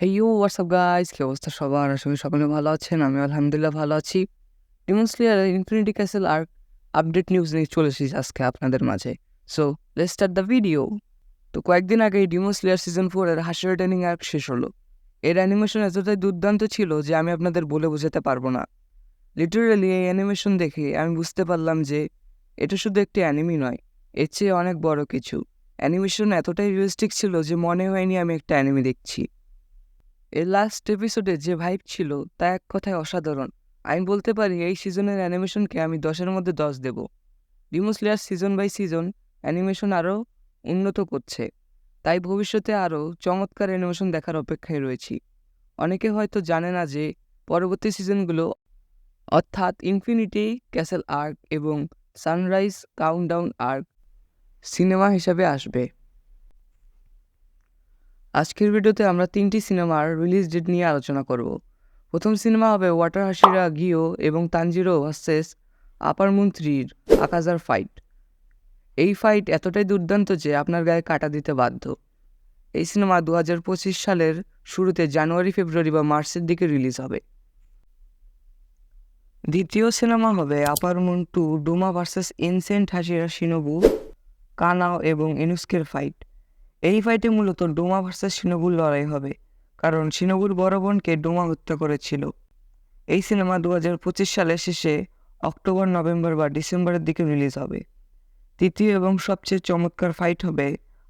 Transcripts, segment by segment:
Hey yo, what's up guys? কি অবস্থা সবার? আশা করি সকলে ভালো আছেন। আমি আলহামদুলিল্লাহ ভালো আছি। Demon slayer infinity castle arc update news নিয়ে চলে এসেছি আজকে আপনাদের মাঝে। So let's start the video. তো কয়েকদিন আগে ডিমন স্লেয়ার সিজন 4 এর হাসি রিটার্নিং আর্ক শেষ হলো। এর অ্যানিমেশন এতটাই দুর্দান্ত ছিল যে আমি আপনাদের বলে বোঝাতে পারবো না। লিটারালি এই অ্যানিমেশন দেখে আমি বুঝতে পারলাম যে এটা শুধু একটি অ্যানিমি নয়, এর চেয়ে অনেক বড় কিছু। অ্যানিমেশন এতটাই রিয়েলিস্টিক ছিল যে মনে হয়নি আমি একটা অ্যানিমি দেখছি। এর লাস্ট এপিসোডে যে ভাইব ছিল তা এক কথায় অসাধারণ। আমি বলতে পারি এই সিজনের অ্যানিমেশনকে আমি 10-এর মধ্যে 10 দেব। Demon slayer season by season animation আরও উন্নত করছে, তাই ভবিষ্যতে আরও চমৎকার অ্যানিমেশন দেখার অপেক্ষায় রয়েছি। অনেকে হয়তো জানে না যে পরবর্তী সিজনগুলো অর্থাৎ ইনফিনিটি ক্যাসেল আর্ক এবং সানরাইজ কাউন্টডাউন আর্ক সিনেমা হিসাবে আসবে। আজকের ভিডিওতে আমরা 3টি সিনেমার রিলিজ ডেট নিয়ে আলোচনা করব। প্রথম সিনেমা হবে ওয়াটার হাশিরা গিও এবং তানজিরো ভার্সেস আপার মুন 3-র আকাজার ফাইট। এই ফাইট এতটাই দুর্দান্ত যে আপনার গায়ে কাটা দিতে বাধ্য। এই সিনেমা 2025 সালের শুরুতে জানুয়ারি, ফেব্রুয়ারি বা মার্চের দিকে রিলিজ হবে। দ্বিতীয় সিনেমা হবে আপার মুন 2 ডোমা ভার্সেস ইনসেন্ট হাশিরা শিনোবু কানাও এবং ইনুস্কের ফাইট। এই ফাইটে মূলত ডোমা ভার্সেস শিনোবুর লড়াই হবে, কারণ শিনোবুর বড় বোনকে ডোমা হত্যা করেছিল। এই সিনেমা 2025 সালের শেষে অক্টোবর, নভেম্বর বা ডিসেম্বরের দিকে রিলিজ হবে। তৃতীয় এবং সবচেয়ে চমৎকার ফাইট হবে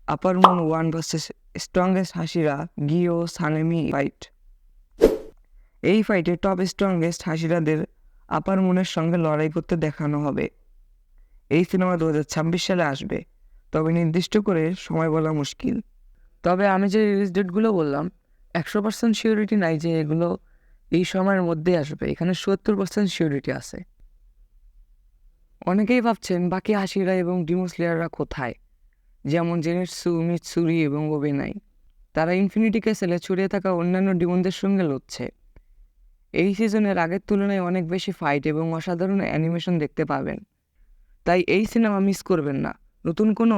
আপার মুন 1 ভার্সেস স্ট্রংগেস্ট হাসিরা গিও সানেমি ফাইট। এই ফাইটে টপ স্ট্রংগেস্ট হাসিরাদের আপার মুনের সঙ্গে লড়াই করতে দেখানো হবে। এই সিনেমা 2026 সালে আসবে, তবে নির্দিষ্ট করে সময় বলা মুশকিল। তবে আমি যে রিলিজ ডেটগুলো বললাম 100% সিওরিটি নাই যে এগুলো এই সময়ের মধ্যে আসবে। এখানে 70% সিওরিটি আছে। অনেকেই ভাবছেন বাকি হাসিরা এবং ডিমন স্লেয়াররা কোথায়, যেমন জেনেটসু, মিৎসুরি এবং ওবেনাই। তারা ইনফিনিটি ক্যাসেলে ছড়িয়ে থাকা অন্যান্য ডিমনদের সঙ্গে লড়ছে। এই সিজনের আগের তুলনায় অনেক বেশি ফাইট এবং অসাধারণ অ্যানিমেশন দেখতে পাবেন, তাই এই সিনেমা মিস করবেন না। নতুন কোনো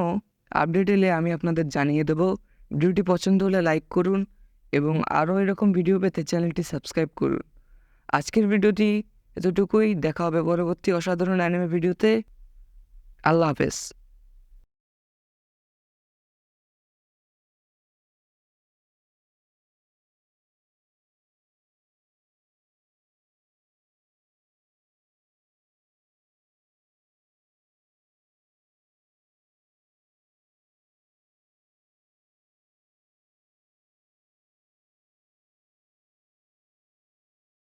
আপডেট এলে আমি আপনাদের জানিয়ে দেবো। ভিডিওটি পছন্দ হলে লাইক করুন এবং আরও এরকম ভিডিও পেতে চ্যানেলটি সাবস্ক্রাইব করুন। আজকের ভিডিওটি এতটুকুই। দেখা হবে পরবর্তী অসাধারণ অ্যানিমে ভিডিওতে। আল্লাহ হাফেজ।